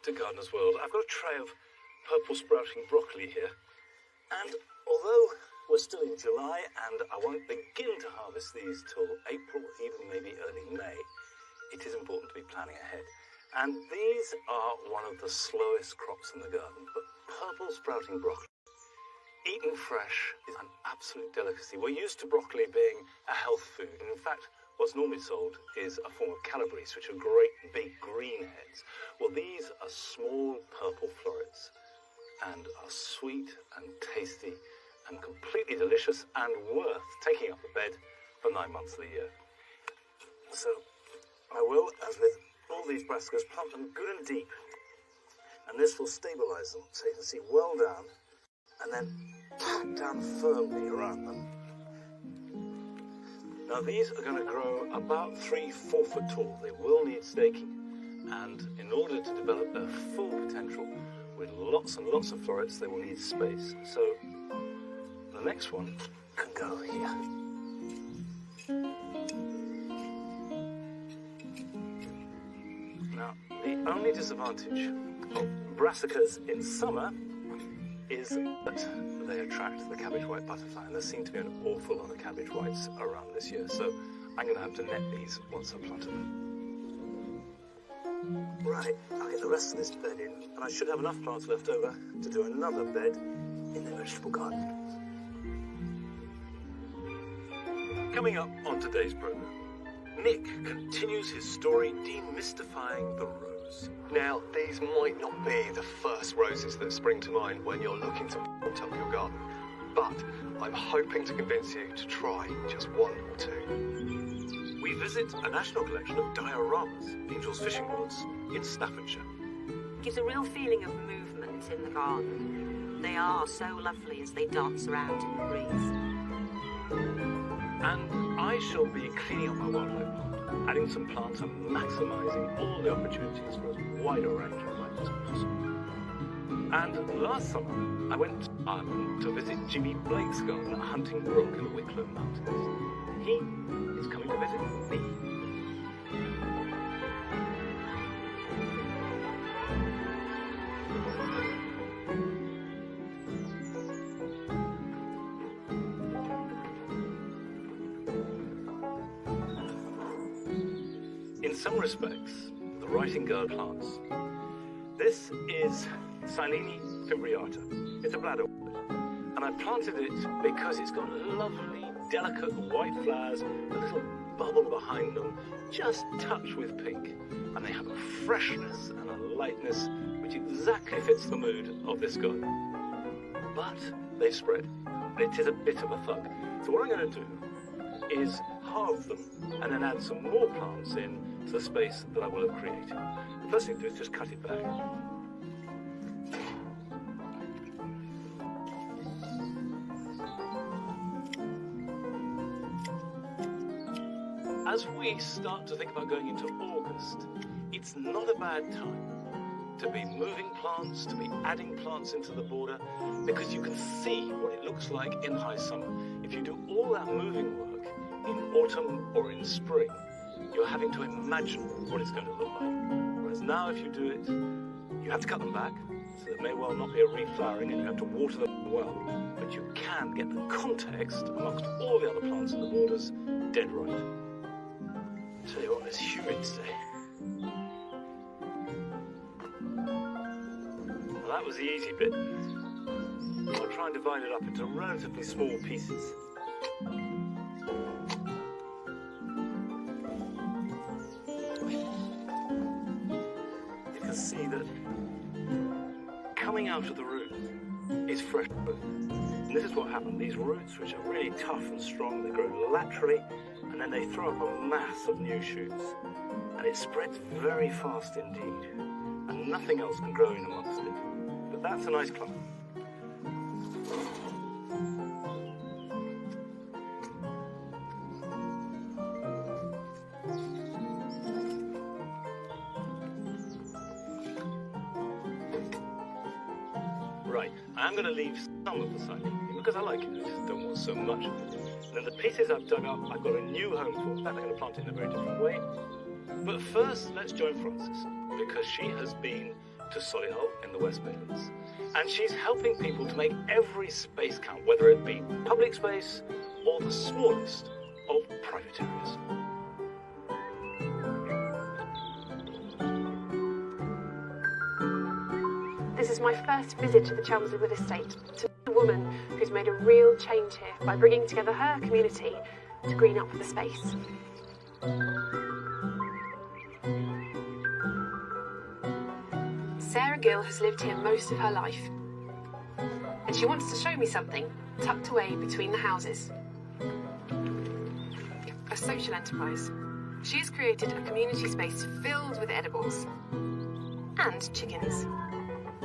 to Gardener's World. I've got a tray of purple sprouting broccoli here. And although we're still in July and I won't begin to harvest these till April, even maybe early May, it is important to be planning ahead. And these are one of the slowest crops in the garden, but purple sprouting broccoli, eaten fresh, is an absolute delicacy. We're used to broccoli being a health food, and in fact, what's normally sold is a form of calabrese, which are great big green heads. Well, these are small purple florets and are sweet and tasty and completely delicious and worth taking up a bed for 9 months of the year. So I will, as with all these brassicas, plant them good and deep, and this will stabilise them so you can see well down and then pat down firmly around them. Now these are going to grow about 3-4 foot tall. They will need staking, and in order to develop their full potential with lots and lots of florets, they will need space. So the next one can go here. Now the only disadvantage of brassicas in summer is that they attract the cabbage white butterfly, and there seem to be an awful lot of cabbage whites around this year, so I'm going to have to net these once I've planted them. Right, I'll get the rest of this bed in, and I should have enough plants left over to do another bed in the vegetable garden. Coming up on today's programme, Nick continues his story demystifying the rose. Now, these might not be the first roses that spring to mind when you're looking to put up your garden, but I'm hoping to convince you to try just one or two. We visit a national collection of dioramas, Angel's Fishing Rods, in Staffordshire. Gives a real feeling of movement in the garden. They are so lovely as they dance around in the breeze. And I shall be cleaning up my wildlife pond, adding some plants and maximising all the opportunities for as wide a range of life as possible. And last summer, I went to Ireland to visit Jimmy Blake's garden at Hunting Brook in the Wicklow Mountains. He is coming to visit me. In some respects, the writing garden plants. This is Silene fimbriata. It's a bladderwood, and I planted it because it's got lovely, delicate white flowers, a little bubble behind them, just touched with pink, and they have a freshness and a lightness which exactly fits the mood of this garden. But they've spread, and it is a bit of a thug. So what I'm going to do is halve them and then add some more plants in to the space that I will have created. The first thing to do is just cut it back. As we start to think about going into August, it's not a bad time to be moving plants, to be adding plants into the border, because you can see what it looks like in high summer. If you do all that moving work in autumn or in spring, you're having to imagine what it's going to look like. Whereas now, if you do it, you have to cut them back, so there may well not be a reflowering and you have to water them well, but you can get the context amongst all the other plants in the borders dead right. Tell you what, it's humid today. Well, that was the easy bit. I'll try and divide it up into relatively small pieces. You can see that coming out of the root is fresh root. And this is what happened. These roots, which are really tough and strong, they grow laterally, and then they throw up a mass of new shoots. And it spreads very fast indeed. And nothing else can grow in amongst it. But that's a nice clump. Right, I am going to leave some of the Silene because I like it. I just don't want so much of it. And then the pieces I've dug up, I've got a new home for. In fact, I'm going to plant it in a very different way. But first, let's join Frances, because she has been to Solihull in the West Midlands. And she's helping people to make every space count, whether it be public space or the smallest of private areas. This is my first visit to the Chelmsley Wood Estate, to a woman who's made a real change here by bringing together her community to green up the space. Sarah Gill has lived here most of her life, and she wants to show me something tucked away between the houses. A social enterprise. She has created a community space filled with edibles and chickens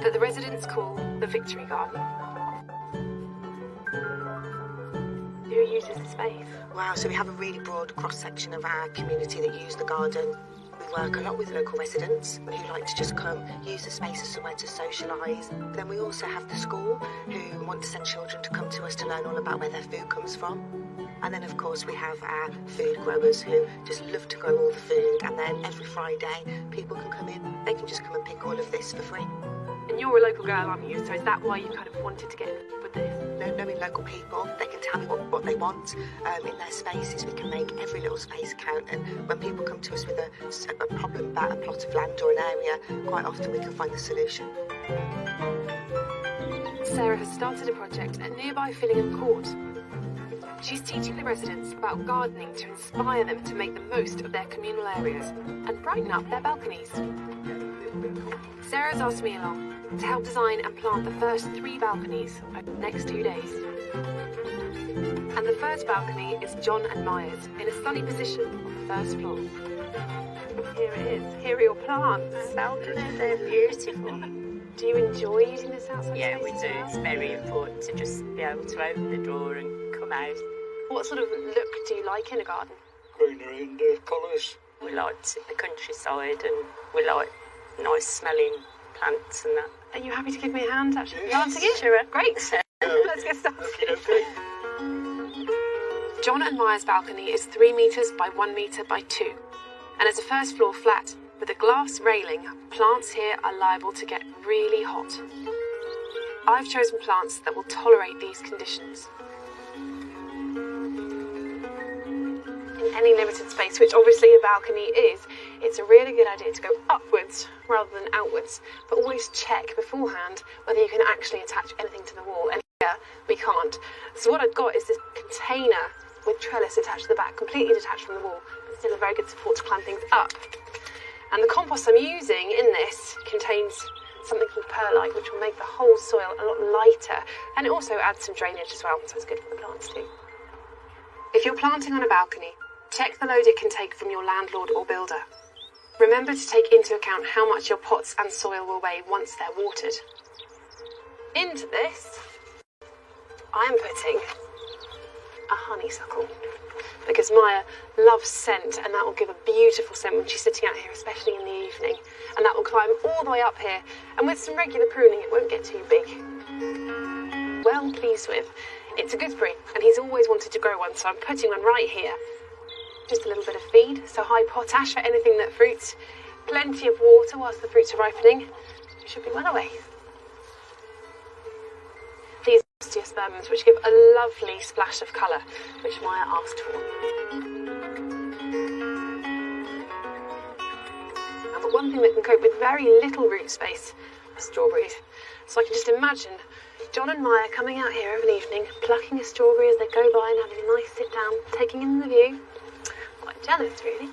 that the residents call the Victory Garden. Who uses the space? Wow, so we have a really broad cross-section of our community that use the garden. We work a lot with local residents who like to just come, use the space as somewhere to socialise. Then we also have the school who want to send children to come to us to learn all about where their food comes from. And then, of course, we have our food growers who just love to grow all the food. And then every Friday, people can come in. They can just come and pick all of this for free. And you're a local girl, aren't you? So is that why you kind of wanted to get with this? Knowing local people, they can tell me what they want in their spaces. We can make every little space count, and when people come to us with a problem about a plot of land or an area, quite often we can find the solution. Sarah has started a project at nearby Fillingham Court. She's teaching the residents about gardening to inspire them to make the most of their communal areas and brighten up their balconies. Sarah's asked me along to help design and plant the first 3 balconies over the next 2 days. And the first balcony is John and Maya's in a sunny position on the first floor. Here it is. Here are your plants. They're beautiful. Do you enjoy using this outside Yeah, space we as do. well? It's very important to just be able to open the door and come out. What sort of look do you like in a garden? Greenery and colours. We like the countryside and we like nice smelling plants and that. Are you happy to give me a hand actually Yes. planting it? Sure. Great. Let's get started. Okay. John and Maya's balcony is 3 metres by 1 metre by 2 and is a first floor flat with a glass railing. Plants here are liable to get really hot. I've chosen plants that will tolerate these conditions. In any limited space, which obviously a balcony is, it's a really good idea to go upwards rather than outwards, but always check beforehand whether you can actually attach anything to the wall, and here we can't. So what I've got is this container with trellis attached to the back, completely detached from the wall, but still a very good support to climb things up. And the compost I'm using in this contains something called perlite, which will make the whole soil a lot lighter, and it also adds some drainage as well, so it's good for the plants too. If you're planting on a balcony, check the load it can take from your landlord or builder. Remember to take into account how much your pots and soil will weigh once they're watered. Into this, I am putting a honeysuckle, because Maya loves scent, and that will give a beautiful scent when she's sitting out here, especially in the evening, and that will climb all the way up here, and with some regular pruning it won't get too big. Well pleased with. It's a gooseberry, and he's always wanted to grow one, so I'm putting one right here. Just a little bit of feed, so high potash for anything that fruits, plenty of water whilst the fruits are ripening. It should be well away. These are osteospermums, which give a lovely splash of colour, which Maya asked for. Now, the one thing that can cope with very little root space are strawberries. So I can just imagine John and Maya coming out here of an evening, plucking a strawberry as they go by and having a nice sit down, taking in the view. Quite jealous, really.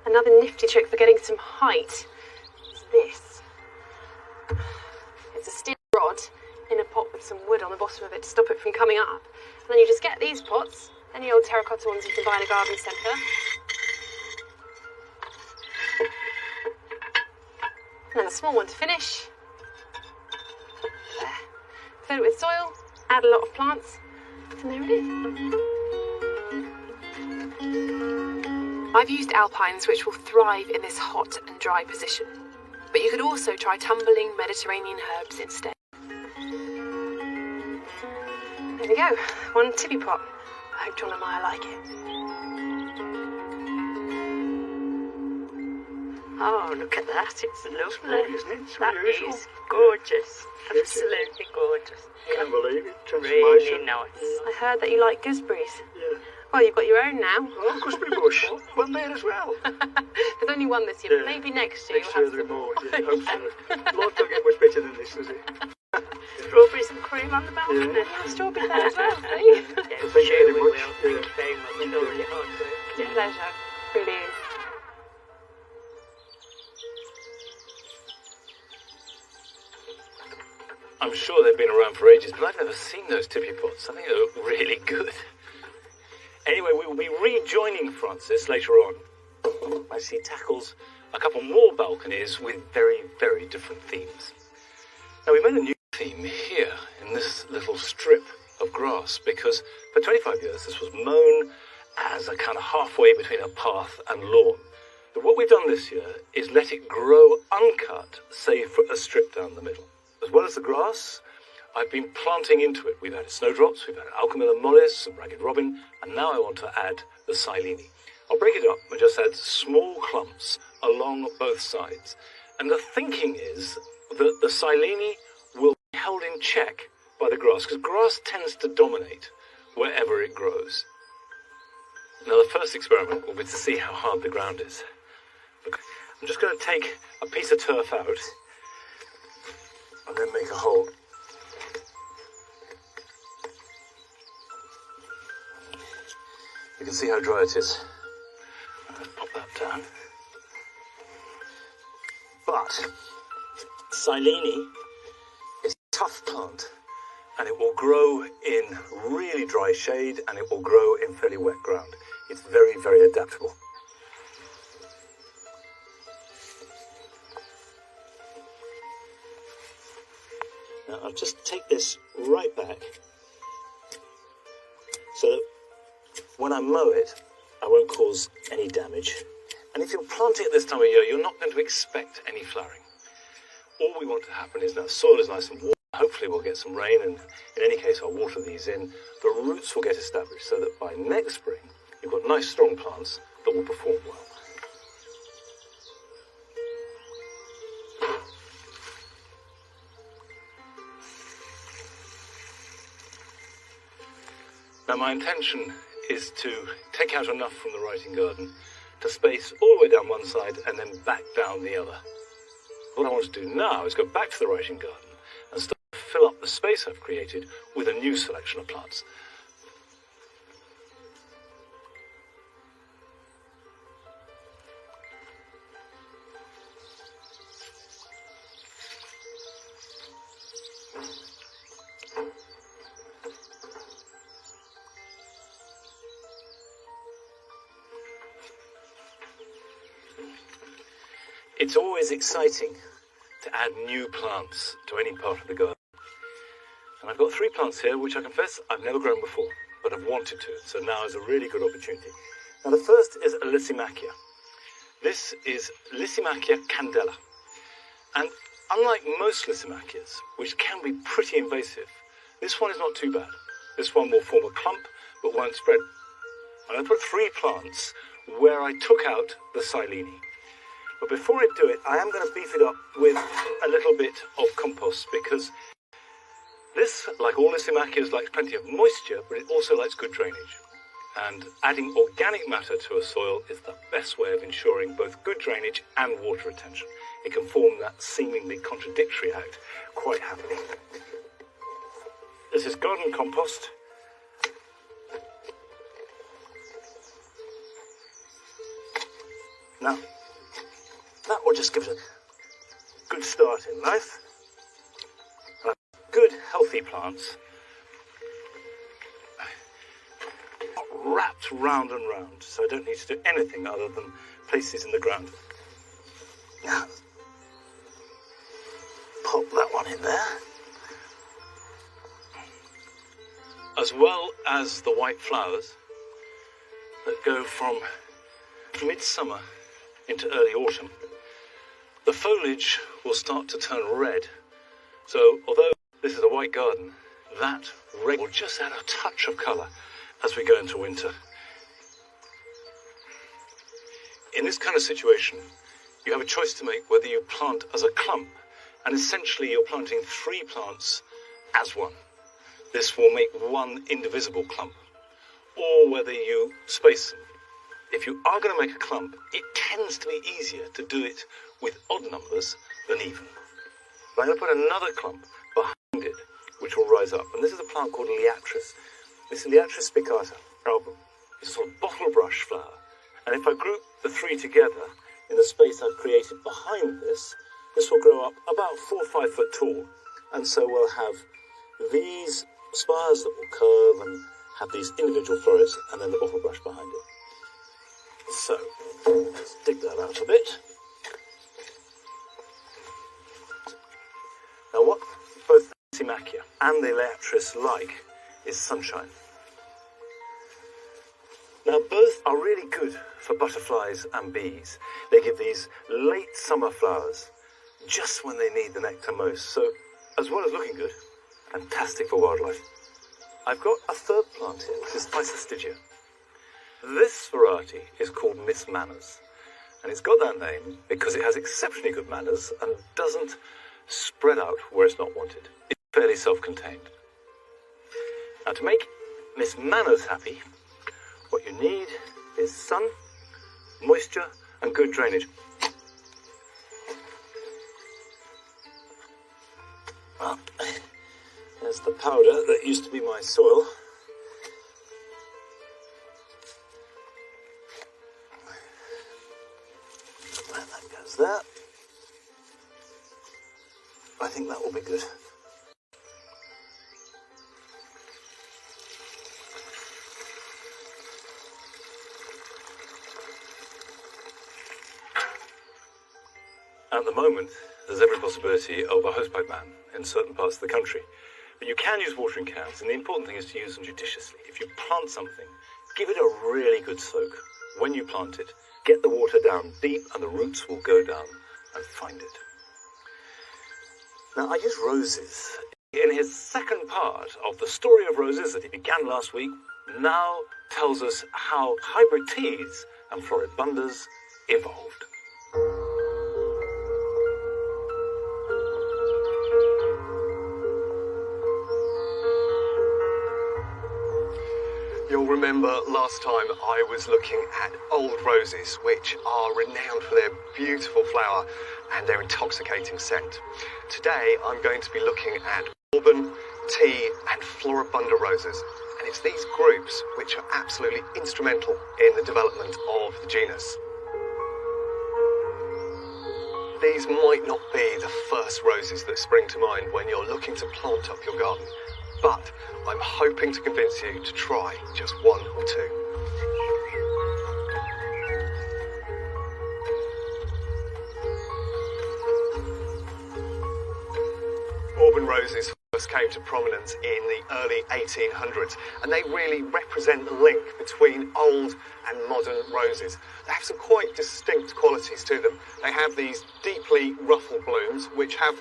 Another nifty trick for getting some height is this. It's a steel rod in a pot with some wood on the bottom of it to stop it from coming up. And then you just get these pots, any old terracotta ones you can buy in a garden centre. And then a small one to finish. There. Fill it with soil, add a lot of plants, and there it is. I've used alpines, which will thrive in this hot and dry position, but you could also try tumbling Mediterranean herbs instead. There we go, one tippy pot. I hope John and Maya like it. Oh, look at that. It's lovely. Isn't it? It's That unusual. is gorgeous. Absolutely gorgeous. Can't believe it. Really Transformation. nice. I heard that you like gooseberries. Yeah. Well, you've got your own now. Oh, gooseberry bush. Well, made as well. There's only one this year, but Yeah. maybe next year Next we'll year have there'll some be more. more. Yeah, hope so. Life don't get much better than this, does it? Strawberries and cream on the balcony. Yeah. Strawberry there as well, see? Yeah, Thank you sure very we much. will. Thank you very much. It's all really hard work. It's a pleasure. Really is. I'm sure they've been around for ages, but I've never seen those tippy pots. I think they look really good. Anyway, we will be rejoining Francis later on as she tackles a couple more balconies with very, very different themes. Now, we made a new theme here in this little strip of grass because for 25 years this was mown as a kind of halfway between a path and lawn. But what we've done this year is let it grow uncut, save for a strip down the middle. As well as the grass, I've been planting into it. We've added snowdrops, we've added alchemilla mollis, some ragged robin, and now I want to add the silene. I'll break it up and just add small clumps along both sides. And the thinking is that the silene will be held in check by the grass, because grass tends to dominate wherever it grows. Now, the first experiment will be to see how hard the ground is. Look, I'm just going to take a piece of turf out and then make a hole. You can see how dry it is. Let's pop that down. But silene is a tough plant, and it will grow in really dry shade, and it will grow in fairly wet ground. It's very, very adaptable. Now I'll just take this right back so that when I mow it, I won't cause any damage. And if you're planting it this time of year, you're not going to expect any flowering. All we want to happen is now the soil is nice and warm. Hopefully we'll get some rain, and in any case I'll water these in. The roots will get established so that by next spring you've got nice strong plants that will perform well. Now my intention is to take out enough from the writing garden to space all the way down one side and then back down the other. What I want to do now is go back to the writing garden and start to fill up the space I've created with a new selection of plants. It's always exciting to add new plants to any part of the garden. And I've got 3 plants here, which I confess I've never grown before, but I've wanted to, so now is a really good opportunity. Now the first is a Lysimachia. This is Lysimachia candela. And unlike most Lysimachias, which can be pretty invasive, this one is not too bad. This one will form a clump, but won't spread. And I put 3 plants where I took out the silene. But before I do it, I am going to beef it up with a little bit of compost, because this, like all Lysimachias, likes plenty of moisture, but it also likes good drainage. And adding organic matter to a soil is the best way of ensuring both good drainage and water retention. It can form that seemingly contradictory act quite happily. This is garden compost. Now, that will just give it a good start in life. Good, healthy plants, wrapped round and round, so I don't need to do anything other than place these in the ground. Now, pop that one in there. As well as the white flowers that go from midsummer into early autumn. The foliage will start to turn red. So although this is a white garden, that red will just add a touch of colour as we go into winter. In this kind of situation, you have a choice to make whether you plant as a clump, and essentially you're planting 3 plants as one. This will make one indivisible clump, or whether you space them. If you are going to make a clump, it tends to be easier to do it with odd numbers than even. But I'm going to put another clump behind it, which will rise up. And this is a plant called Liatris. This is Liatris spicata album. It's a sort of bottle brush flower. And if I group the 3 together in the space I've created behind this will grow up about 4 or 5 foot tall. And so we'll have these spires that will curve and have these individual florets, and then the bottle brush behind it. So, let's dig that out a bit. Now what both the Macchia and the Liatris like is sunshine. Now both are really good for butterflies and bees. They give these late summer flowers just when they need the nectar most. So, as well as looking good, fantastic for wildlife. I've got a third plant here, which is Isostygia. This variety is called Miss Manners, and it's got that name because it has exceptionally good manners and doesn't spread out where it's not wanted. It's fairly self-contained. Now, to make Miss Manners happy, what you need is sun, moisture, and good drainage. Well, there's the powder that used to be my soil. And that goes there. I think that will be good. At the moment, there's every possibility of a hosepipe ban in certain parts of the country. But you can use watering cans, and the important thing is to use them judiciously. If you plant something, give it a really good soak. When you plant it, get the water down deep, and the roots will go down and find it. Now, I use roses. In his second part of the story of roses that he began last week, now tells us how hybrid teas and floribundas evolved. You'll remember last time I was looking at old roses, which are renowned for their beautiful flower and their intoxicating scent. Today I'm going to be looking at Bourbon, tea and floribunda roses, and it's these groups which are absolutely instrumental in the development of the genus. These might not be the first roses that spring to mind when you're looking to plant up your garden, but I'm hoping to convince you to try just 1 or 2. Bourbon roses first came to prominence in the early 1800s, and they really represent the link between old and modern roses. They have some quite distinct qualities to them. They have these deeply ruffled blooms, which have,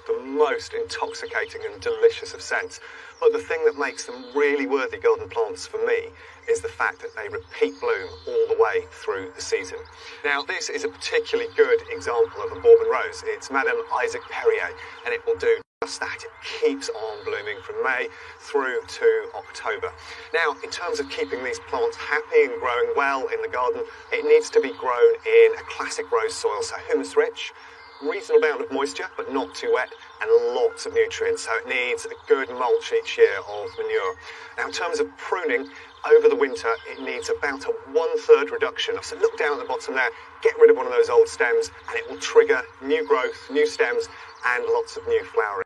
the most intoxicating and delicious of scents. But the thing that makes them really worthy garden plants for me is the fact that they repeat bloom all the way through the season. Now, this is a particularly good example of a Bourbon rose. It's Madame Isaac Perrier, and it will do just that. It keeps on blooming from May through to October. Now, in terms of keeping these plants happy and growing well in the garden, it needs to be grown in a classic rose soil, so humus-rich, reasonable amount of moisture, but not too wet, and lots of nutrients, so it needs a good mulch each year of manure. Now, in terms of pruning, over the winter, it needs about a 1/3 reduction. So look down at the bottom there, get rid of one of those old stems, and it will trigger new growth, new stems, and lots of new flowering.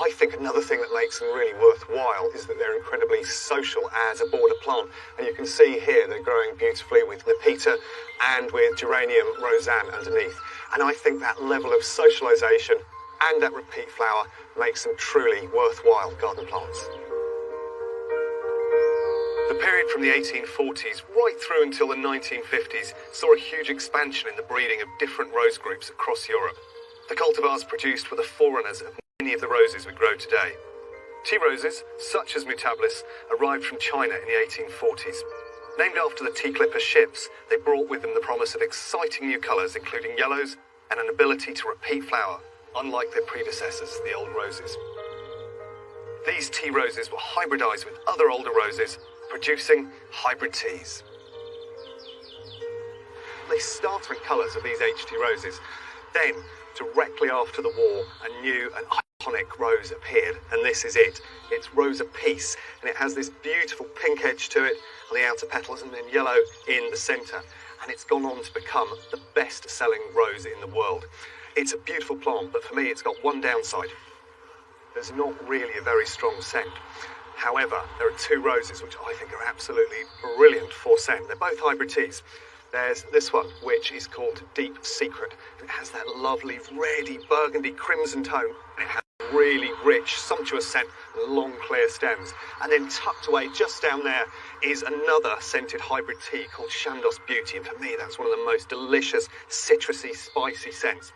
I think another thing that makes them really worthwhile is that they're incredibly social as a border plant. And you can see here they're growing beautifully with Nepeta and with Geranium Roseanne underneath. And I think that level of socialisation and that repeat flower makes them truly worthwhile garden plants. The period from the 1840s right through until the 1950s saw a huge expansion in the breeding of different rose groups across Europe. The cultivars produced were the forerunners of many of the roses we grow today. Tea roses, such as Mutabilis, arrived from China in the 1840s. Named after the tea clipper ships, they brought with them the promise of exciting new colours, including yellows and an ability to repeat flower, unlike their predecessors, the old roses. These tea roses were hybridised with other older roses, producing hybrid teas. The startling colours of these HT roses. Then, directly after the war, a new and iconic rose appeared, and this is it. It's Rose of Peace, and it has this beautiful pink edge to it on the outer petals and then yellow in the centre. And it's gone on to become the best-selling rose in the world. It's a beautiful plant, but for me it's got one downside. There's not really a very strong scent. However, there are two roses which I think are absolutely brilliant for scent. They're both hybrid teas. There's this one, which is called Deep Secret. It has that lovely reddy burgundy crimson tone. And it has a really rich, sumptuous scent and long, clear stems. And then tucked away just down there is another scented hybrid tea called Chandos Beauty. And for me, that's one of the most delicious, citrusy, spicy scents.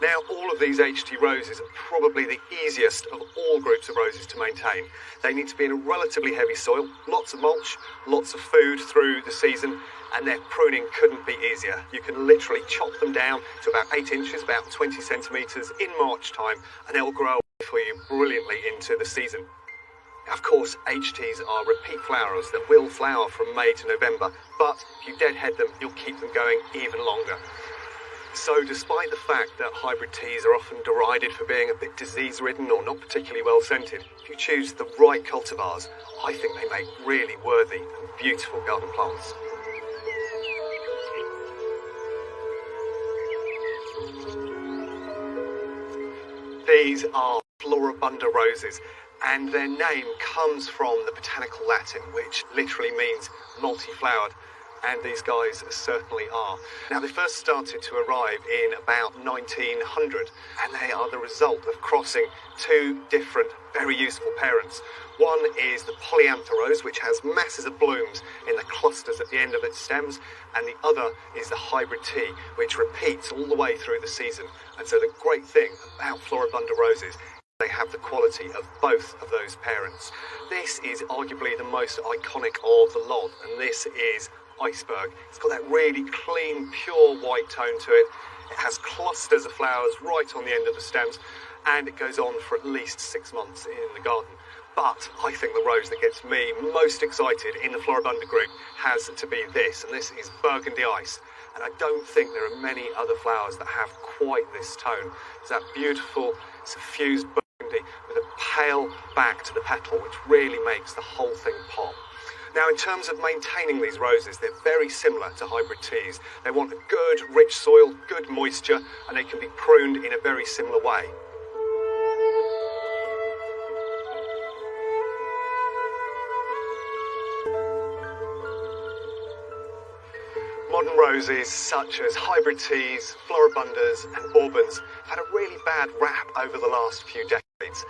Now, all of these HT roses are probably the easiest of all groups of roses to maintain. They need to be in a relatively heavy soil, lots of mulch, lots of food through the season, and their pruning couldn't be easier. You can literally chop them down to about 8 inches, about 20 centimetres in March time, and they'll grow for you brilliantly into the season. Of course, HTs are repeat flowers that will flower from May to November, but if you deadhead them, you'll keep them going even longer. So despite the fact that hybrid teas are often derided for being a bit disease-ridden or not particularly well-scented, if you choose the right cultivars, I think they make really worthy and beautiful garden plants. These are Floribunda roses, and their name comes from the botanical Latin, which literally means multi-flowered. And these guys certainly are. Now, they first started to arrive in about 1900, and they are the result of crossing two different, very useful parents. One is the polyantha rose, which has masses of blooms in the clusters at the end of its stems, and the other is the hybrid tea, which repeats all the way through the season. And so the great thing about Floribunda roses, they have the quality of both of those parents. This is arguably the most iconic of the lot, and this is Iceberg. It's got that really clean, pure white tone to it. It has clusters of flowers right on the end of the stems, and it goes on for at least 6 months in the garden. But I think the rose that gets me most excited in the Floribunda group has to be this, and this is Burgundy Ice. And I don't think there are many other flowers that have quite this tone. It's that beautiful, suffused burgundy with a pale back to the petal, which really makes the whole thing pop. Now, in terms of maintaining these roses, they're very similar to hybrid teas. They want a good, rich soil, good moisture, and they can be pruned in a very similar way. Modern roses, such as hybrid teas, Floribundas, and Bourbons, have had a really bad rap over the last few decades.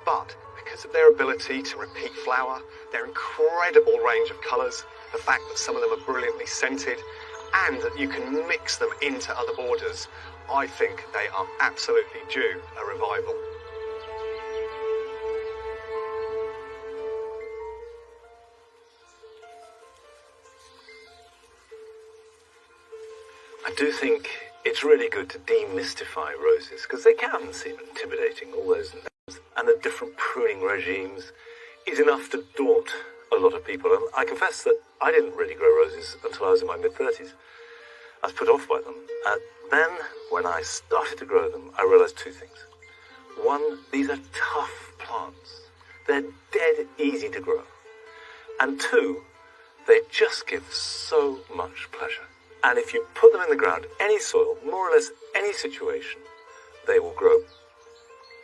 But because of their ability to repeat flower, their incredible range of colours, the fact that some of them are brilliantly scented, and that you can mix them into other borders, I think they are absolutely due a revival. I do think it's really good to demystify roses, because they can seem intimidating, all those names, and the different pruning regimes is enough to daunt a lot of people. And I confess that I didn't really grow roses until I was in my mid-30s. I was put off by them. Then, when I started to grow them, I realised two things. One, these are tough plants. They're dead easy to grow. And two, they just give so much pleasure. And if you put them in the ground, any soil, more or less any situation, they will grow.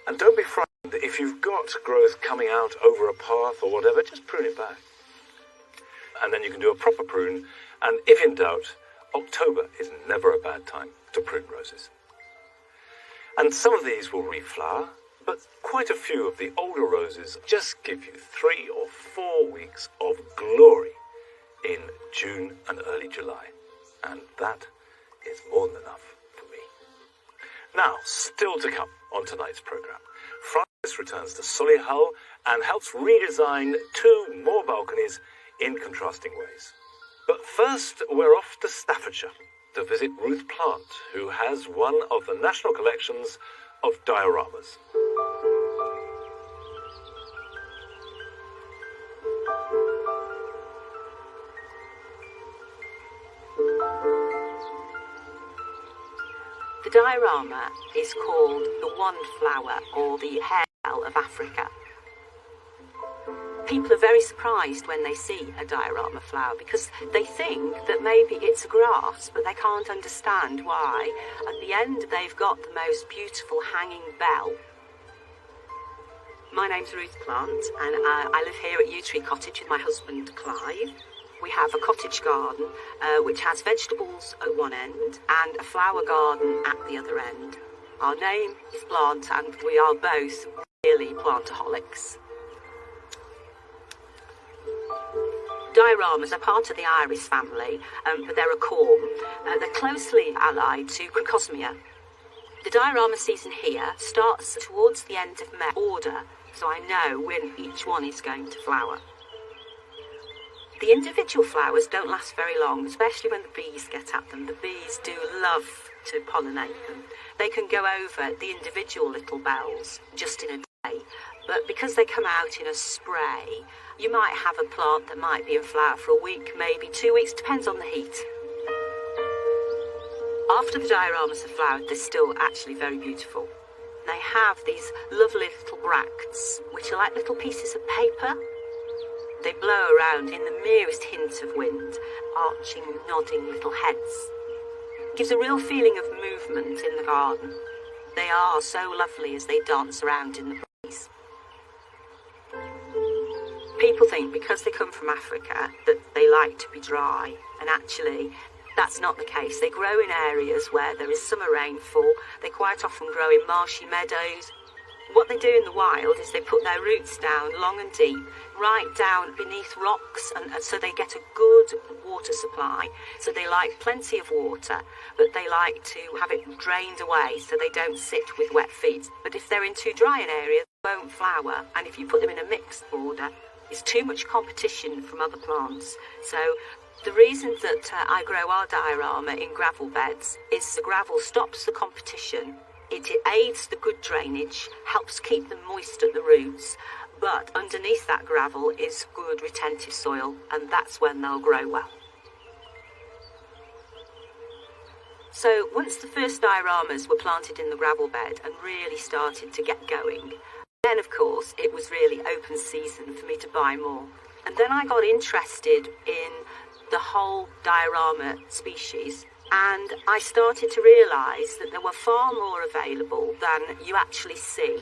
And don't be frightened. If you've got growth coming out over a path or whatever, just prune it back. And then you can do a proper prune. And if in doubt, October is never a bad time to prune roses. And some of these will reflower, but quite a few of the older roses just give you 3 or 4 weeks of glory in June and early July. And that is more than enough for me. Now, still to come on tonight's programme, Francis returns to Solihull and helps redesign 2 more balconies in contrasting ways. But first, we're off to Staffordshire to visit Ruth Plant, who has one of the national collections of dioramas. The diorama is called the One Flower, or the Harebell of Africa. People are very surprised when they see a diorama flower because they think that maybe it's a grass, but they can't understand why. At the end, they've got the most beautiful hanging bell. My name's Ruth Plant, and I live here at Yew Tree Cottage with my husband, Clive. We have a cottage garden which has vegetables at one end and a flower garden at the other end. Our name is Plant, and we are both really plantaholics. Dioramas are part of the iris family, but they're a corm. They're closely allied to Crocosmia. The diorama season here starts towards the end of May order, so I know when each one is going to flower. The individual flowers don't last very long, especially when the bees get at them. The bees do love to pollinate them. They can go over the individual little bells just in a day, but because they come out in a spray, you might have a plant that might be in flower for a week, maybe 2 weeks, depends on the heat. After the dioramas have flowered, they're still actually very beautiful. They have these lovely little bracts, which are like little pieces of paper. They blow around in the merest hint of wind, arching, nodding little heads. It gives a real feeling of movement in the garden. They are so lovely as they dance around in the breeze. People think because they come from Africa that they like to be dry, and actually that's not the case. They grow in areas where there is summer rainfall. They quite often grow in marshy meadows. What they do in the wild is they put their roots down long and deep, right down beneath rocks, and so they get a good water supply. So they like plenty of water, but they like to have it drained away so they don't sit with wet feet. But if they're in too dry an area, they won't flower, and if you put them in a mixed border, it's too much competition from other plants. So the reason that I grow our diorama in gravel beds is the gravel stops the competition. It aids the good drainage, helps keep them moist at the roots, but underneath that gravel is good retentive soil, and that's when they'll grow well. So once the first dioramas were planted in the gravel bed and really started to get going, then of course it was really open season for me to buy more. And then I got interested in the whole diorama species, and I started to realise that there were far more available than you actually see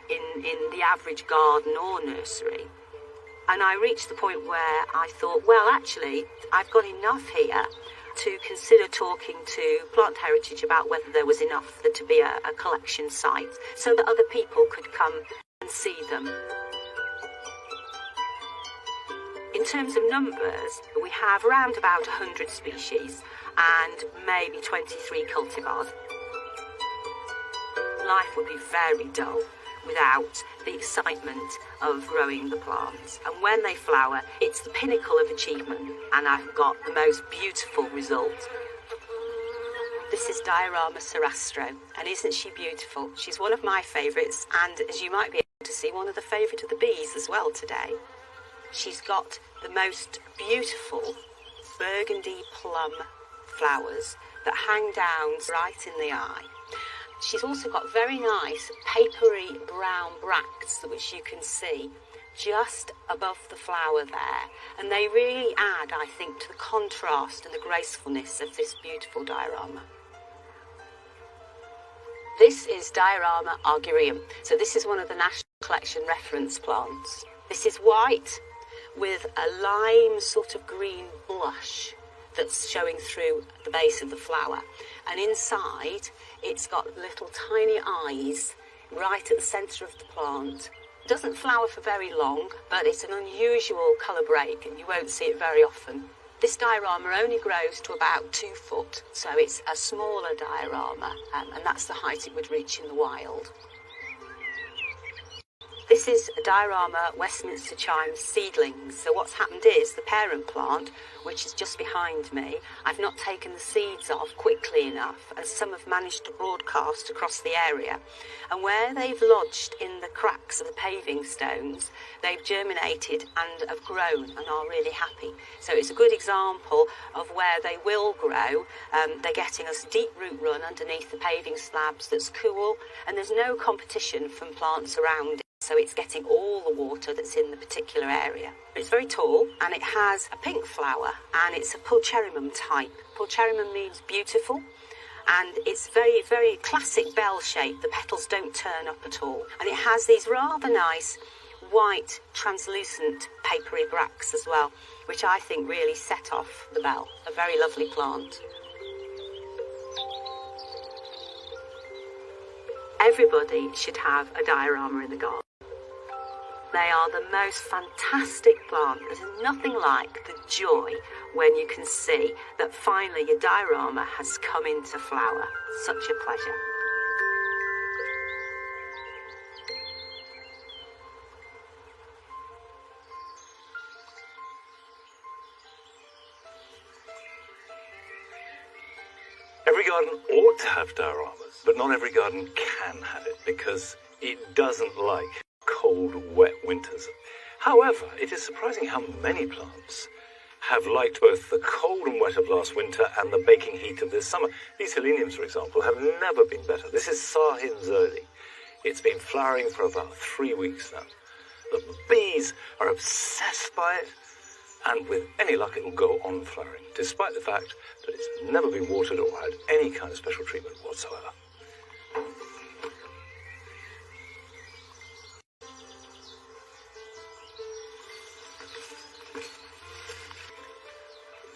in the average garden or nursery. And I reached the point where I thought, well, actually, I've got enough here to consider talking to Plant Heritage about whether there was enough to be a collection site so that other people could come and see them. In terms of numbers, we have around about 100 species and maybe 23 cultivars. Life would be very dull without the excitement of growing the plants. And when they flower, it's the pinnacle of achievement, and I've got the most beautiful result. This is Diorama Sarastro, and isn't she beautiful? She's one of my favourites, and as you might be able to see, one of the favourite of the bees as well today. She's got the most beautiful burgundy plum flowers that hang down right in the eye. She's also got very nice papery brown bracts, which you can see just above the flower there. And they really add, I think, to the contrast and the gracefulness of this beautiful diorama. This is Diorama argurium. So this is one of the National Collection reference plants. This is white with a lime sort of green blush that's showing through the base of the flower. And inside, it's got little tiny eyes right at the centre of the plant. It doesn't flower for very long, but it's an unusual colour break and you won't see it very often. This diorama only grows to about 2 foot, so it's a smaller diorama, and that's the height it would reach in the wild. This This is a diorama Westminster Chimes seedlings. So what's happened is the parent plant, which is just behind me, I've not taken the seeds off quickly enough, as some have managed to broadcast across the area. And where they've lodged in the cracks of the paving stones, they've germinated and have grown and are really happy. So it's a good example of where they will grow. They're getting a deep root run underneath the paving slabs that's cool, and there's no competition from plants around it. So it's getting all the water that's in the particular area. It's very tall and it has a pink flower and it's a pulcherrimum type. Pulcherrimum means beautiful, and it's very, very classic bell shape. The petals don't turn up at all. And it has these rather nice white translucent papery bracts as well, which I think really set off the bell. A very lovely plant. Everybody should have a diorama in the garden. They are the most fantastic plant. There's nothing like the joy when you can see that finally your diorama has come into flower. Such a pleasure. Every garden ought to have dioramas, but not every garden can have it because it doesn't like cold, wet winters. However, it is surprising how many plants have liked both the cold and wet of last winter and the baking heat of this summer. These heleniums, for example, have never been better. This is Sahin's early. It's been flowering for about 3 weeks now. The bees are obsessed by it, and with any luck it will go on flowering, despite the fact that it's never been watered or had any kind of special treatment whatsoever.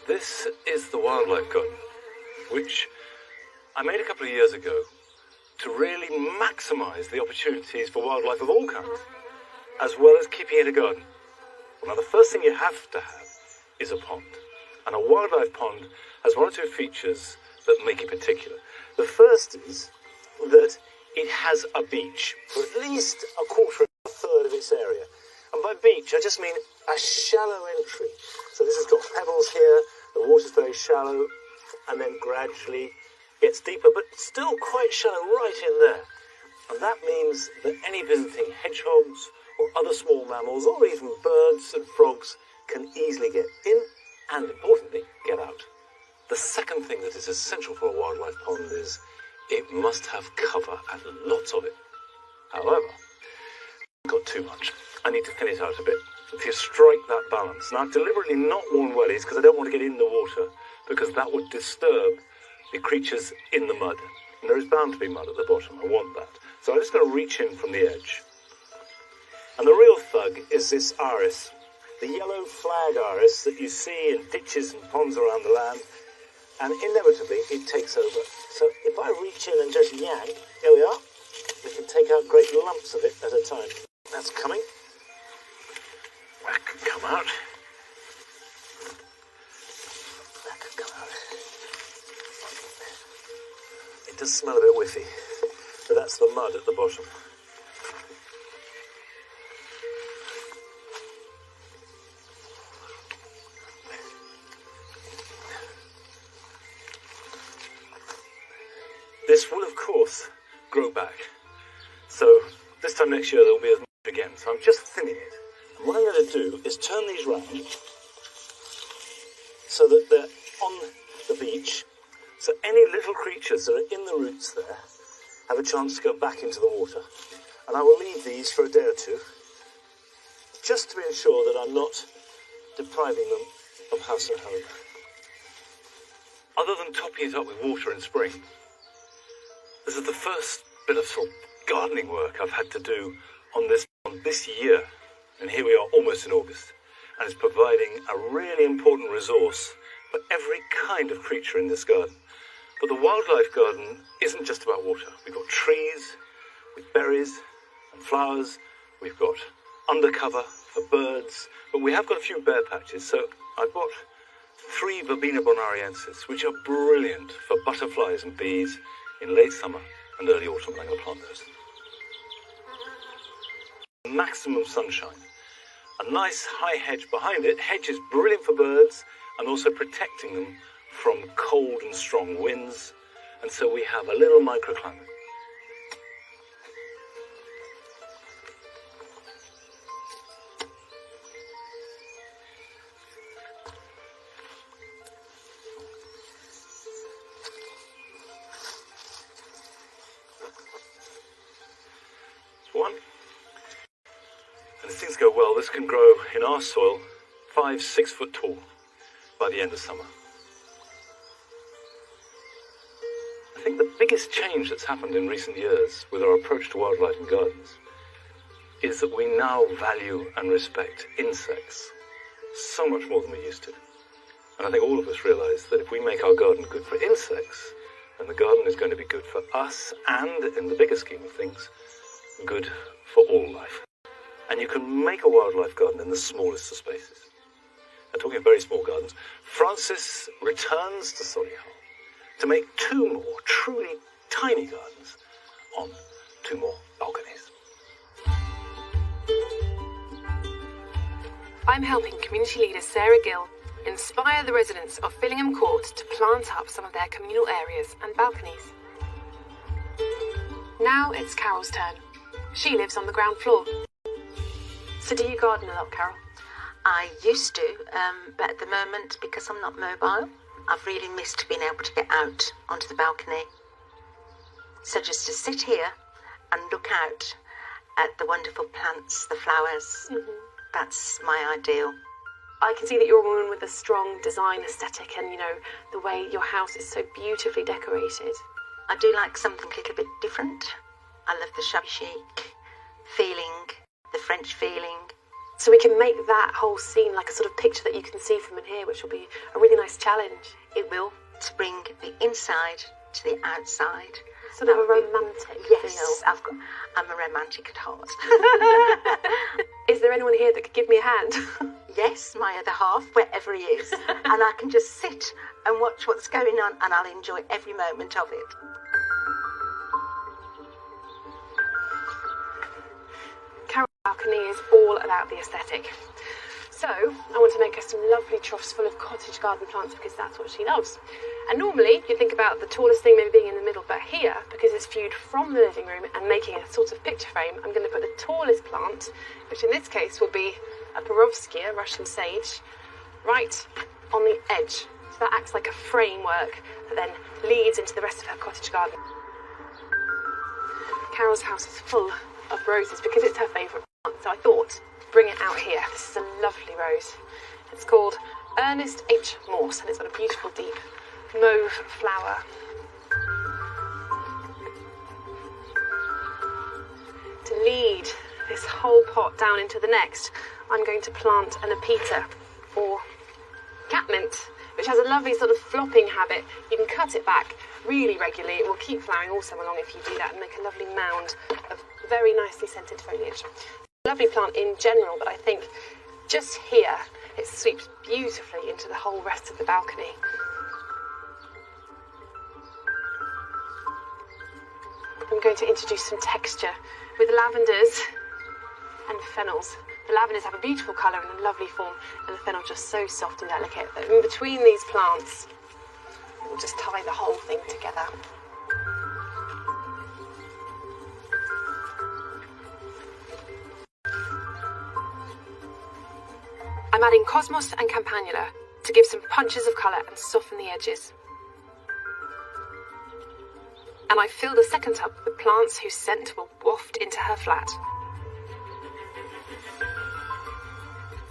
This is the wildlife garden, which I made a couple of years ago to really maximise the opportunities for wildlife of all kinds, as well as keeping it a garden. Well, now, the first thing you have to have is a pond. And a wildlife pond has one or two features that make it particular. The first is that it has a beach for at least a quarter or a third of its area. And by beach, I just mean a shallow entry. So this has got pebbles here, the water's very shallow, and then gradually gets deeper, but still quite shallow right in there. And that means that any visiting hedgehogs or other small mammals, or even birds and frogs, can easily get in and, importantly, get out. The second thing that is essential for a wildlife pond is it must have cover, and lots of it. However, I've got too much. I need to thin it out a bit to strike that balance. Now, I've deliberately not worn wellies because I don't want to get in the water, because that would disturb the creatures in the mud. And there is bound to be mud at the bottom. I want that. So I'm just going to reach in from the edge. And the real thug is this iris, the yellow flag iris that you see in ditches and ponds around the land, and inevitably it takes over. So if I reach in and just yank, here we are, we can take out great lumps of it at a time. That's coming. That can come out. That can come out. It does smell a bit whiffy, but that's the mud at the bottom. This will, of course, grow back. So this time next year there'll be as much again. So I'm just thinning it. And what I'm going to do is turn these round so that they're on the beach. So any little creatures that are in the roots there have a chance to go back into the water. And I will leave these for a day or two, just to ensure that I'm not depriving them of house and home. Other than topping it up with water in spring, this is the first bit of sort of gardening work I've had to do on this year. And here we are almost in August. And it's providing a really important resource for every kind of creature in this garden. But the wildlife garden isn't just about water. We've got trees with berries and flowers. We've got undercover for birds. But we have got a few bare patches. So I bought 3 Verbena bonariensis, which are brilliant for butterflies and bees in late summer and early autumn, and I'm going to plant those. maximum sunshine. A nice high hedge behind it. Hedge is brilliant for birds and also protecting them from cold and strong winds. And so we have a little microclimate. One. And if things go well, this can grow in our soil 5-6 foot tall by the end of summer. I think the biggest change that's happened in recent years with our approach to wildlife and gardens is that we now value and respect insects so much more than we used to. And I think all of us realise that if we make our garden good for insects, then the garden is going to be good for us and, in the bigger scheme of things, good for all life. And you can make a wildlife garden in the smallest of spaces. And talking of very small gardens, Francis returns to Solihull to make 2 more truly tiny gardens on 2 more balconies. I'm helping community leader Sarah Gill inspire the residents of Fillingham Court to plant up some of their communal areas and balconies. Now it's Carol's turn. She lives on the ground floor. So do you garden a lot, Carol? I used to, but at the moment, because I'm not mobile, I've really missed being able to get out onto the balcony. So just to sit here and look out at the wonderful plants, the flowers, that's my ideal. I can see that you're a woman with a strong design aesthetic and, you know, the way your house is so beautifully decorated. I do like something a little bit different. I love the shabby chic feeling, the French feeling. So we can make that whole scene like a sort of picture that you can see from in here, which will be a really nice challenge. It will bring the inside to the outside. Sort of a romantic feel. I'm a romantic at heart. Is there anyone here that could give me a hand? Yes, my other half, wherever he is. And I can just sit and watch what's going on, and I'll enjoy every moment of it. Carol's balcony is all about the aesthetic. So I want to make her some lovely troughs full of cottage garden plants because that's what she loves. And normally you think about the tallest thing maybe being in the middle, but here, because it's viewed from the living room and making a sort of picture frame, I'm going to put the tallest plant, which in this case will be a Borovskia, Russian sage, right on the edge. So that acts like a framework that then leads into the rest of her cottage garden. Carol's house is full of roses because it's her favourite plant, so I thought, bring it out here. This is a lovely rose. It's called Ernest H. Morse, and it's got a beautiful deep mauve flower. To lead this whole pot down into the next, I'm going to plant an apita, or catmint, which has a lovely sort of flopping habit. You can cut it back really regularly. It will keep flowering all summer long if you do that and make a lovely mound of very nicely scented foliage. Lovely plant in general, but I think just here it sweeps beautifully into the whole rest of the balcony. I'm going to introduce some texture with lavenders and fennels. The lavenders have a beautiful colour and a lovely form, and the fennel just so soft and delicate that in between these plants we'll just tie the whole thing together. I'm adding cosmos and campanula to give some punches of colour and soften the edges. And I fill the second tub with plants whose scent will waft into her flat.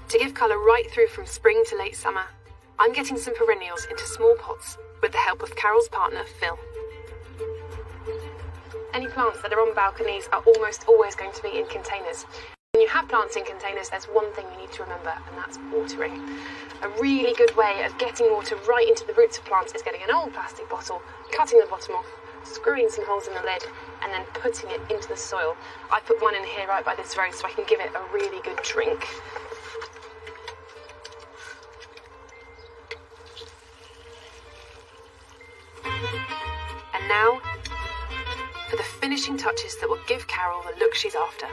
To give colour right through from spring to late summer, I'm getting some perennials into small pots with the help of Carol's partner, Phil. Any plants that are on balconies are almost always going to be in containers. When you have plants in containers, there's one thing you need to remember, and that's watering. A really good way of getting water right into the roots of plants is getting an old plastic bottle, cutting the bottom off, screwing some holes in the lid, and then putting it into the soil. I put one in here right by this rose so I can give it a really good drink. And now, for the finishing touches that will give Carol the look she's after.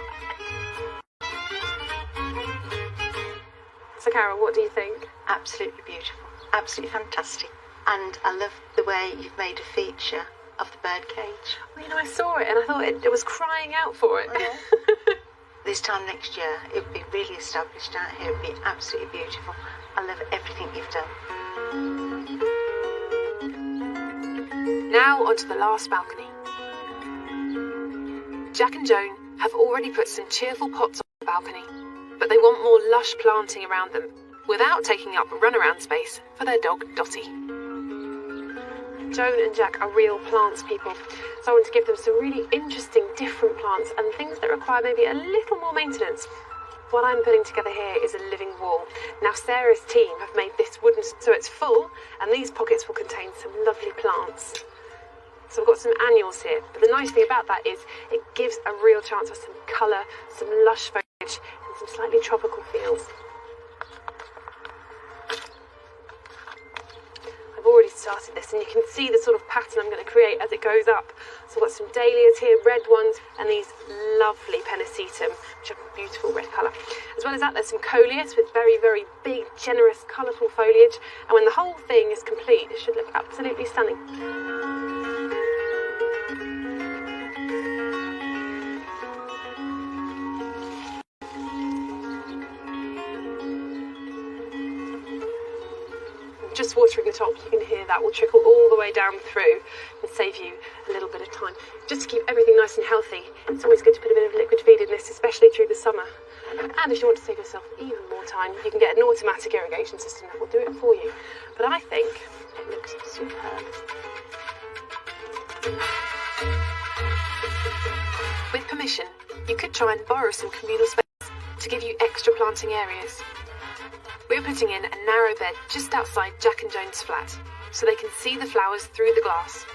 So Carol, what do you think? Absolutely beautiful. Absolutely fantastic. And I love the way you've made a feature of the bird cage. Well, I saw it and I thought it was crying out for it. This time next year, it would be really established out here. It would be absolutely beautiful. I love everything you've done. Now onto the last balcony. Jack and Joan have already put some cheerful pots on the balcony, but they want more lush planting around them without taking up runaround space for their dog Dottie. Joan and Jack are real plants people, so I want to give them some really interesting different plants and things that require maybe a little more maintenance. What I'm putting together here is a living wall. Now Sarah's team have made this wooden so it's full, and these pockets will contain some lovely plants. So I've got some annuals here, but the nice thing about that is it gives a real chance for some colour, some lush foliage and some slightly tropical feels. I've already started this and you can see the sort of pattern I'm going to create as it goes up. So I've got some dahlias here, red ones, and these lovely pennisetum, which have a beautiful red colour. As well as that, there's some coleus with very, very big, generous, colourful foliage. And when the whole thing is complete, it should look absolutely stunning. Just watering the top, you can hear that will trickle all the way down through and save you a little bit of time. Just to keep everything nice and healthy, it's always good to put a bit of liquid feed in this, especially through the summer. And if you want to save yourself even more time, you can get an automatic irrigation system that will do it for you. But I think it looks superb. With permission, you could try and borrow some communal space to give you extra planting areas. We're putting in a narrow bed just outside Jack and Joan's flat, so they can see the flowers through the glass.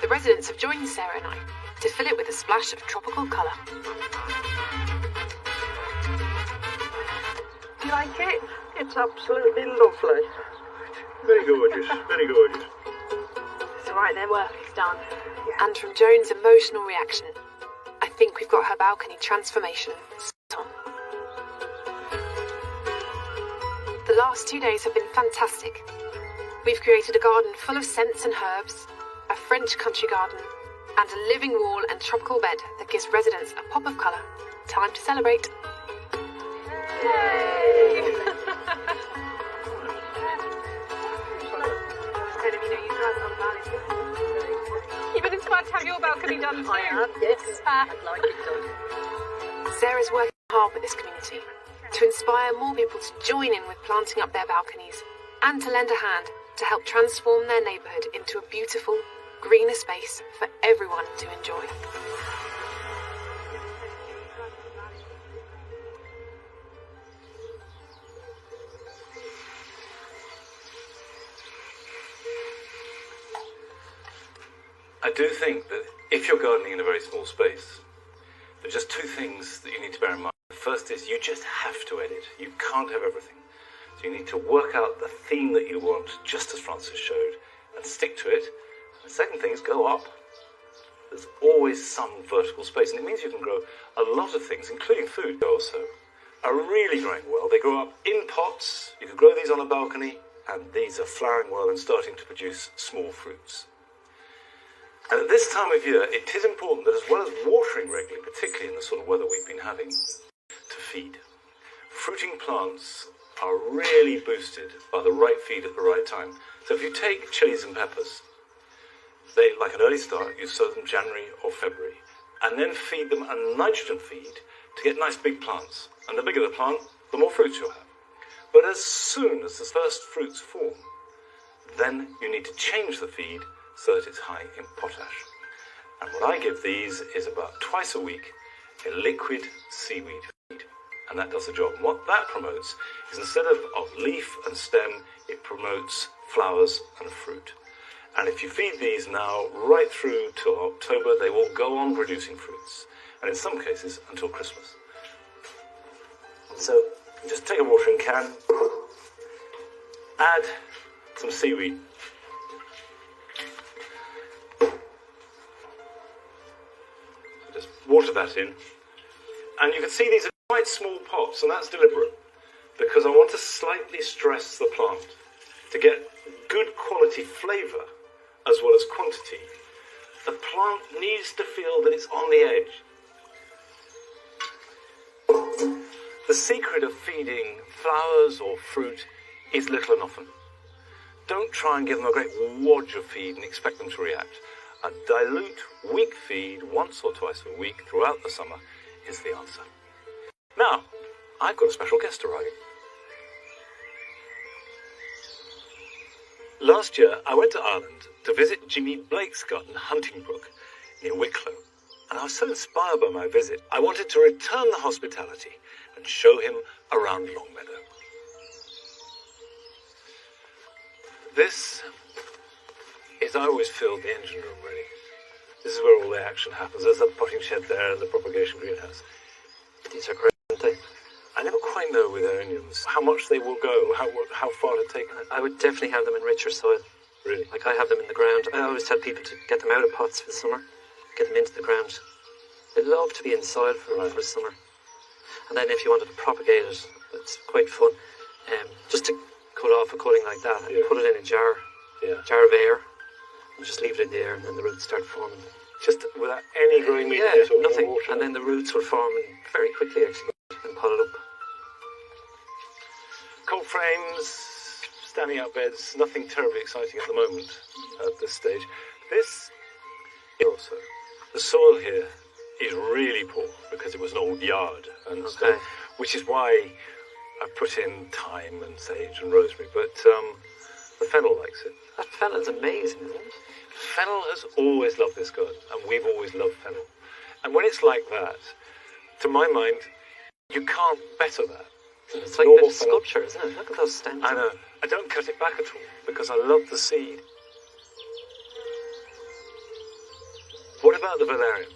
The residents have joined Sarah and I to fill it with a splash of tropical colour. Do you like it? It's absolutely lovely. Very gorgeous, very gorgeous. It's alright, their work is done. And from Joan's emotional reaction, I think we've got her balcony transformation spot on. The last 2 days have been fantastic. We've created a garden full of scents and herbs, a French country garden, and a living wall and tropical bed that gives residents a pop of colour. Time to celebrate. Yay! You've been inspired to have your balcony done too? I have, yes. I'd like it done. Sarah's working hard with this community to inspire more people to join in with planting up their balconies and to lend a hand to help transform their neighbourhood into a beautiful, greener space for everyone to enjoy. I do think that if you're gardening in a very small space, there are just two things that you need to bear in mind. The first is you just have to edit. You can't have everything. So you need to work out the theme that you want, just as Francis showed, and stick to it. And the second thing is go up. There's always some vertical space, and it means you can grow a lot of things, including food also, are really growing well. They grow up in pots. You can grow these on a balcony, and these are flowering well and starting to produce small fruits. And at this time of year, it is important that as well as watering regularly, particularly in the sort of weather we've been having, to feed. Fruiting plants are really boosted by the right feed at the right time. So if you take chilies and peppers, they, like an early start, you sow them January or February, and then feed them a nitrogen feed to get nice big plants. And the bigger the plant, the more fruits you'll have. But as soon as the first fruits form, then you need to change the feed so that it's high in potash. And what I give these is about twice a week a liquid seaweed feed. And that does the job. And what that promotes is instead of leaf and stem, it promotes flowers and fruit. And if you feed these now right through till October, they will go on producing fruits. And in some cases, until Christmas. So just take a watering can, add some seaweed. Just water that in. And you can see these are quite small pots, and that's deliberate. because I want to slightly stress the plant to get good quality flavour as well as quantity. The plant needs to feel that it's on the edge. The secret of feeding flowers or fruit is little and often. Don't try and give them a great wodge of feed and expect them to react. A dilute, weak feed once or twice a week throughout the summer is the answer. Now, I've got a special guest arriving. Last year, I went to Ireland to visit Jimmy Blake's garden, Huntingbrook, near Wicklow. And I was so inspired by my visit, I wanted to return the hospitality and show him around Longmeadow. This is, I always filled the engine room, really. This is where all the action happens. There's the potting shed there and the propagation greenhouse. These are great, aren't they? I never quite know with onions how much they will go, how far to take them. I would definitely have them in richer soil. Really? Like I have them in the ground. I always tell people to get them out of pots for the summer, get them into the ground. They love to be in soil for the summer. And then if you wanted to propagate it, it's quite fun. Just to cut off a cutting like that and put it in a jar, jar of air, and just leave it in the air, and then the roots start forming. Just without any growing media? Yeah, nothing. Water. And then the roots will form very quickly, actually, and pot it up. Cold frames, standing out beds, nothing terribly exciting at the moment at this stage. This also, the soil here is really poor because it was an old yard and stuff, which is why I put in thyme and sage and rosemary, but the fennel likes it. That fennel's amazing, isn't it? Fennel has always loved this garden, and we've always loved fennel. And when it's like that, to my mind, you can't better that. It's like a bit of sculpture, isn't it? Look at those stems. I know. I don't cut it back at all, because I love the seed. What about the valerian?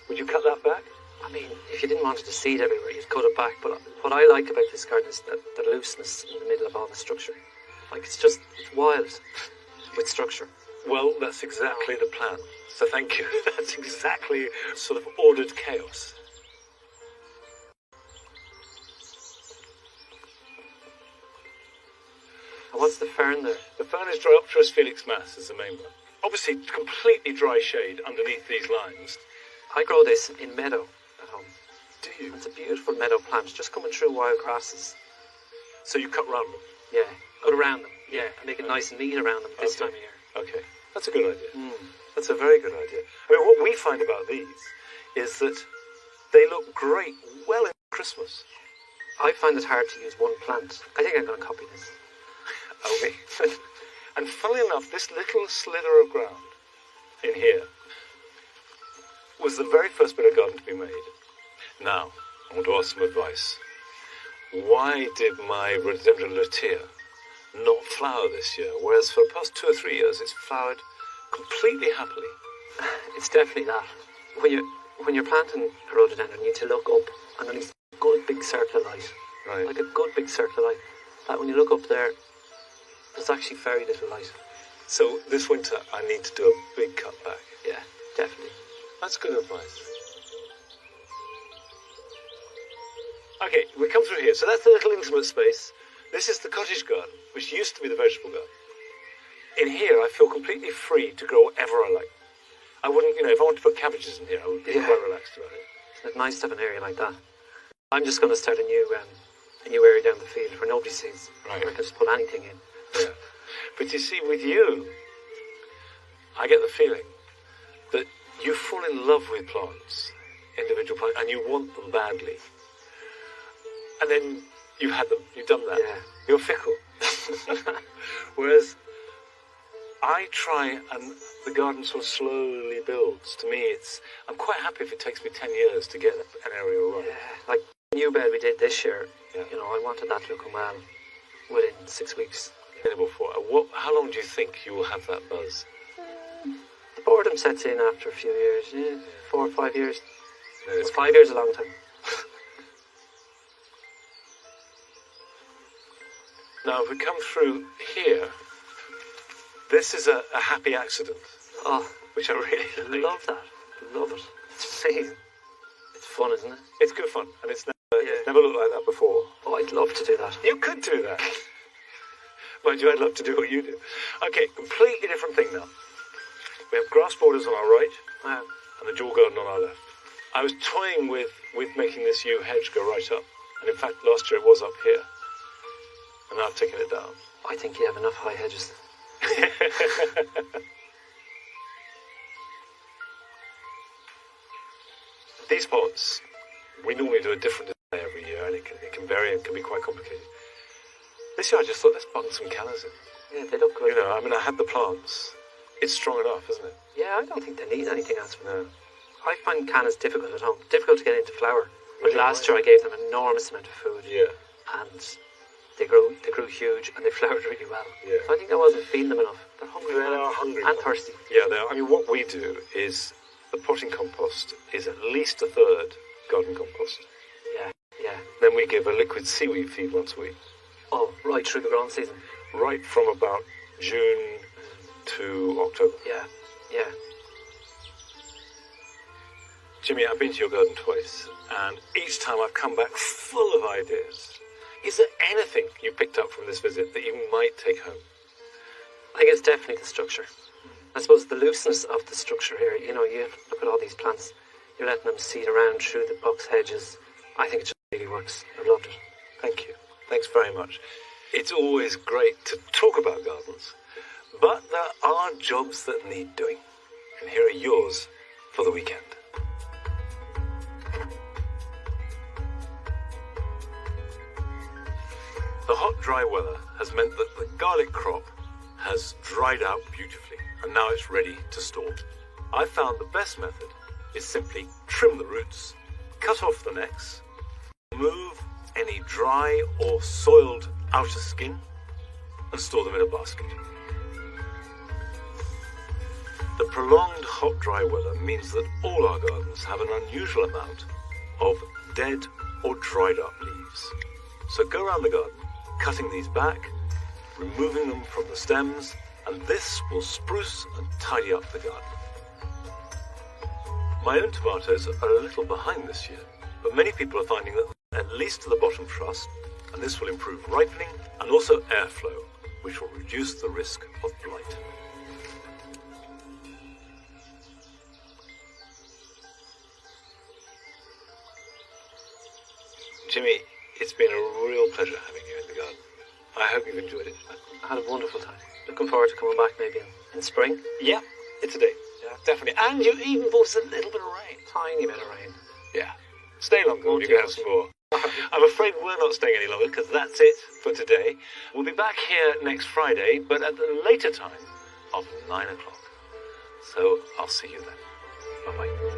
Would you cut that back? I mean, if you didn't want it to seed everywhere, you'd cut it back. But what I like about this garden is the looseness in the middle of all the structure. Like, it's wild with structure. Well, that's exactly the plan. So thank you. That's exactly sort of ordered chaos. And what's the fern there? The fern is Dryopteris felix mass is the main one. Obviously, completely dry shade underneath these lines. I grow this in meadow at home. Do you? It's a beautiful meadow plant, just coming through wild grasses. So you cut round them? Yeah, cut around them. Yeah, and make it nice and neat around them this time of year. Okay, that's a good idea. That's a very good idea. I mean, what we find about these is that they look great well in Christmas. I find it hard to use one plant. I think I'm going to copy this. Okay. And funnily enough, this little slither of ground in here was the very first bit of garden to be made. Now, I want to ask some advice. Why did my rhododendron lutea not flower this year, whereas for the past 2 or 3 years it's flowered completely happily? It's definitely that. When you're planting a rhododendron, you need to look up underneath a good big circle of light. Right. Like a good big circle of light. That when you look up there, there's actually very little light. So this winter I need to do a big cutback. Yeah, definitely. That's good advice. Okay, we come through here. So that's the little intimate space. This is the cottage garden, which used to be the vegetable garden. In here, I feel completely free to grow whatever I like. I wouldn't, if I wanted to put cabbages in here, I would be quite relaxed about it. It's nice to have an area like that. I'm just going to start a new area down the field where nobody sees. Right. Where I can just put anything in. Yeah. But you see, with you, I get the feeling that you fall in love with plants, individual plants, and you want them badly. And then you've had them, you've done that. Yeah. You're fickle. Whereas I try and the garden sort of slowly builds. To me, I'm quite happy if it takes me 10 years to get an area right. Yeah, like the new bed we did this year, Yeah. I wanted that looking well within 6 weeks. How long do you think you will have that buzz? The boredom sets in after a few years, 4 or 5 years. Yeah. It's 5 years a long time. Now, if we come through here, this is a happy accident. Oh, which I really love that. Love it. It's amazing. It's fun, isn't it? It's good fun, and it's It's never looked like that before. Oh, I'd love to do that. You could do that. Mind you, I'd love to do what you do. Okay, completely different thing now. We have grass borders on our right, and the jewel garden on our left. I was toying with making this yew hedge go right up, and in fact, last year it was up here, and now I've taken it down. I think you have enough high hedges. These pots, we normally do a different display every year, and it can vary and can be quite complicated. This year I just thought, let's bung some colours in. Yeah, they look good. You know, I mean, I had the plants. It's strong enough, isn't it? Yeah, I don't think they need anything else from now. I find cannas difficult at home. Difficult to get into flower. But last year I gave them an enormous amount of food. Yeah. And they grew huge and they flowered really well. Yeah. So I think I wasn't feeding them enough. They're hungry. They are hungry. And thirsty. Yeah, they are. I mean, what we do is the potting compost is at least a third garden compost. Yeah. Then we give a liquid seaweed feed once a week. Oh, right through the growing season. Right from about June to October. Yeah. Jimmy, I've been to your garden twice, and each time I've come back full of ideas. Is there anything you picked up from this visit that you might take home? I think it's definitely the structure. I suppose the looseness of the structure here, you know, you look at all these plants, you're letting them seed around through the box hedges. I think it just really works. I've loved it. Thank you. Thanks very much. It's always great to talk about gardens, but there are jobs that need doing, and here are yours for the weekend. The hot, dry weather has meant that the garlic crop has dried out beautifully, and now it's ready to store. I found the best method is simply trim the roots, cut off the necks, remove any dry or soiled outer skin, and store them in a basket. The prolonged hot, dry weather means that all our gardens have an unusual amount of dead or dried up leaves. So go around the garden, cutting these back, removing them from the stems, and this will spruce and tidy up the garden. My own tomatoes are a little behind this year, but many people are finding that at least to the bottom truss, and this will improve ripening and also airflow, which will reduce the risk of blight. Jimmy, it's been a real pleasure having you in the garden. I hope you've enjoyed it. I had a wonderful time. Looking forward to coming back maybe in spring. Yeah, it's a day. Yeah, definitely. And you even brought us a little bit of rain. Tiny bit of rain. Yeah. Stay longer, you can have some more. I'm afraid we're not staying any longer because that's it for today. We'll be back here next Friday, but at the later time of 9 o'clock. So I'll see you then. Bye-bye.